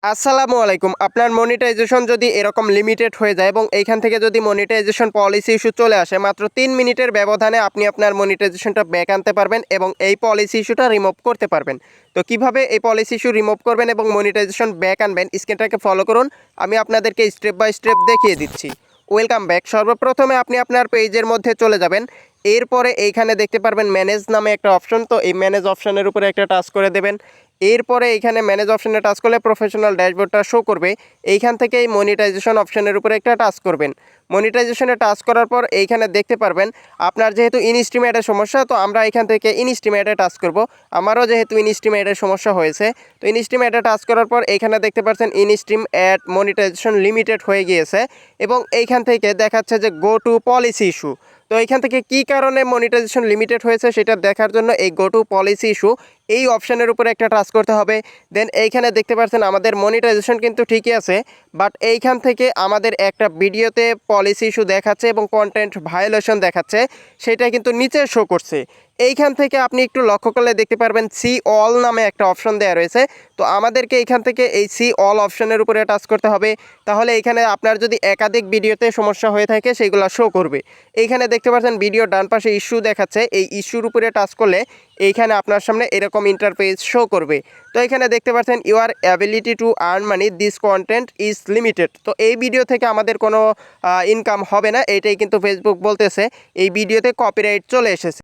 আসসালামু আলাইকুম। আপনার মনিটাইজেশন যদি এরকম লিমিটেড হয়ে যায় এবং এইখান থেকে যদি মনিটাইজেশন পলিসি ইস্যু চলে আসে, মাত্র 3 মিনিটের ব্যবধানে আপনি আপনার মনিটাইজেশনটা ব্যাক আনতে পারবেন এবং এই পলিসি ইস্যুটা রিমুভ করতে পারবেন। তো কিভাবে এই পলিসি ইস্যু রিমুভ করবেন এবং মনিটাইজেশন ব্যাক আনবেন, স্ক্রিনটাকে ফলো করুন। আমি আপনাদেরকে স্টেপ বাই স্টেপ দেখিয়ে দিচ্ছি। Welcome back. সর্বপ্রথমে আপনি আপনার পেজের মধ্যে চলে যাবেন। এরপরে এইখানে দেখতে পারবেন ম্যানেজ নামে একটা অপশন, তো এই ম্যানেজ অপশনের উপরে একটা টাচ করে দেবেন। এরপরে এইখানে ম্যানেজ অপশনে টাচ করলে প্রফেশনাল ড্যাশবোর্ডটা শো করবে। এইখান থেকে এই মনিটাইজেশন অপশনের উপরে একটা টাচ করবেন। মনিটাইজেশনে টাচ করার পর এইখানে দেখতে পারবেন আপনার যেহেতু ইনস্টিমেটের সমস্যা, তো আমরা এখান থেকে ইনস্টিমেটে টাচ করব। আমারও যেহেতু ইনস্টিমেটের সমস্যা হয়েছে, তো ইনস্টিমেটে টাচ করার পর এইখানে দেখতে পাচ্ছেন ইনস্টিম অ্যাট মনিটাইজেশন লিমিটেড হয়ে গিয়েছে এবং এইখান থেকে দেখাচ্ছে যে গো টু পলিসি ইস্যু। তো এইখান থেকে কী কারণে মনিটাইজেশন লিমিটেড হয়েছে সেটা দেখার জন্য এই গো টু পলিসি ইস্যু এই অপশানের উপরে একটা টাচ করতে হবে। দেন এইখানে দেখতে পাচ্ছেন আমাদের মনিটাইজেশন কিন্তু ঠিকই আছে, বাট এইখান থেকে আমাদের একটা ভিডিওতে পলিসি ইস্যু দেখাচ্ছে এবং কন্টেন্ট ভায়োলেশন দেখাচ্ছে, সেটা কিন্তু নিচে শো করছে। এইখান থেকে আপনি একটু লক্ষ্য করলে দেখতে পারবেন সি অল নামে একটা অপশন দেওয়া রয়েছে। তো আমাদেরকে এইখান থেকে এই সি অল অপশনের উপরে টাচ করতে হবে। তাহলে এইখানে আপনার যদি একাধিক ভিডিওতে সমস্যা হয়ে থাকে সেইগুলো শো করবে। এইখানে দেখতে পাচ্ছেন ভিডিও ডান পাশে ইস্যু দেখাচ্ছে, এই ইস্যুর উপরে টাচ করলে এইখানে আপনার সামনে এরকম ইন্টারফেস শো করবে। তো এখানে দেখতে পাচ্ছেন your ability to earn money this content is limited. তো এই ভিডিও থেকে আমাদের কোনো ইনকাম হবে না, এইটাই কিন্তু ফেসবুক বলতেছে। এই ভিডিওতে কপিরাইট চলে এসেছে।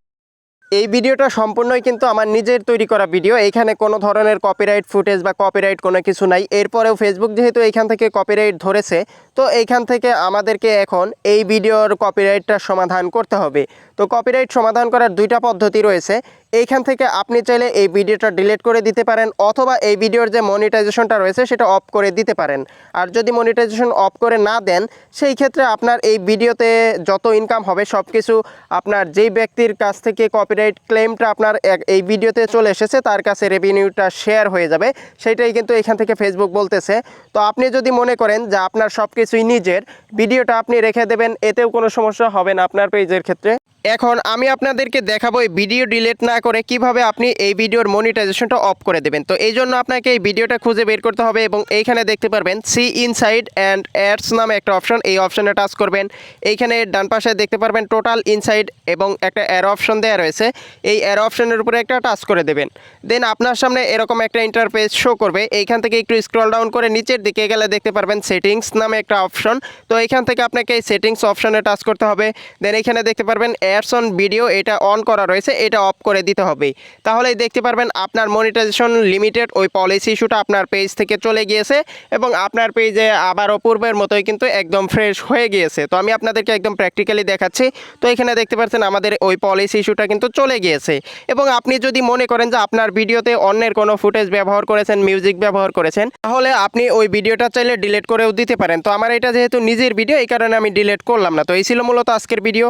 এই ভিডিওটা সম্পূর্ণই কিন্তু আমার নিজের তৈরি করা ভিডিও, এইখানে কোনো ধরনের কপিরাইট ফুটেজ বা কপিরাইট কোনো কিছু নাই। এরপরেও ফেসবুক যেহেতু এইখান থেকে কপিরাইট ধরেছে, তো এইখান থেকে আমাদেরকে এখন এই ভিডিওর কপিরাইটটা সমাধান করতে হবে। তো কপিরাইট সমাধান করার দুইটা পদ্ধতি রয়েছে। এইখান থেকে আপনি চাইলে এই ভিডিওটা ডিলিট করে দিতে পারেন, অথবা এই ভিডিওর যে মনিটাইজেশনটা রয়েছে সেটা অফ করে দিতে পারেন। আর যদি মনিটাইজেশন অফ করে না দেন, সেই ক্ষেত্রে আপনার এই ভিডিওতে যত ইনকাম হবে সব কিছু আপনার যেই ব্যক্তির কাছ থেকে কপিরাইট ক্লেমটা আপনার এই ভিডিওতে চলে এসেছে তার কাছে রেভিনিউটা শেয়ার হয়ে যাবে, সেটাই কিন্তু এখান থেকে ফেসবুক বলতেছে। তো আপনি যদি মনে করেন যে আপনার সব কিছুই নিজের, ভিডিওটা আপনি রেখে দেবেন, এতেও কোনো সমস্যা হবে না আপনার পেজের ক্ষেত্রে। এখন আমি আপনাদেরকে দেখাবো এই ভিডিও ডিলিট না করে কিভাবে আপনি এই ভিডিওর মনিটাইজেশনটা অফ করে দেবেন। তো এই জন্য আপনাকে এই ভিডিওটা খুঁজে বের করতে হবে এবং এইখানে দেখতে পারবেন সি ইনসাইড অ্যান্ড অ্যাডস নামে একটা অপশন, এই অপশনে টাচ করবেন। এইখানে ডান পাশে দেখতে পারবেন টোটাল ইনসাইড এবং একটা অ্যারো অপশন দেওয়া রয়েছে, এই অ্যারো অপশনের উপরে একটা টাচ করে দেবেন। দেন আপনার সামনে এরকম একটা ইন্টারফেস শো করবে। এইখান থেকে একটু স্ক্রল ডাউন করে নিচের দিকে গেলে দেখতে পারবেন সেটিংস নামে একটা অপশন। তো এইখান থেকে আপনাকে এই সেটিংস অপশনে টাচ করতে হবে। দেন এখানে দেখতে পারবেন অ্যাডস অন ভিডিও, এটা অন করা রয়েছে, এটা অফ করে দিতে হবে। তাহলেই দেখতে পারবেন আপনার মনিটাইজেশন লিমিটেড ওই পলিসি ইস্যুটা আপনার পেজ থেকে চলে গিয়েছে এবং আপনার পেজে আবারও পূর্বের মতোই কিন্তু একদম ফ্রেশ হয়ে গিয়েছে। তো আমি আপনাদেরকে একদম প্র্যাকটিক্যালি দেখাচ্ছি। তো এখানে দেখতে পাচ্ছেন আমাদের ওই পলিসি ইস্যুটা কিন্তু চলে গিয়েছে। এবং আপনি যদি মনে করেন যে আপনার ভিডিওতে অন্যের কোনো ফুটেজ ব্যবহার করেছেন, মিউজিক ব্যবহার করেছেন, তাহলে আপনি ওই ভিডিওটা চাইলে ডিলিট করেও দিতে পারেন। তো আমার এটা যেহেতু নিজের ভিডিও, এই কারণে আমি ডিলিট করলাম না। তো এই ছিল মূলত আজকের ভিডিও।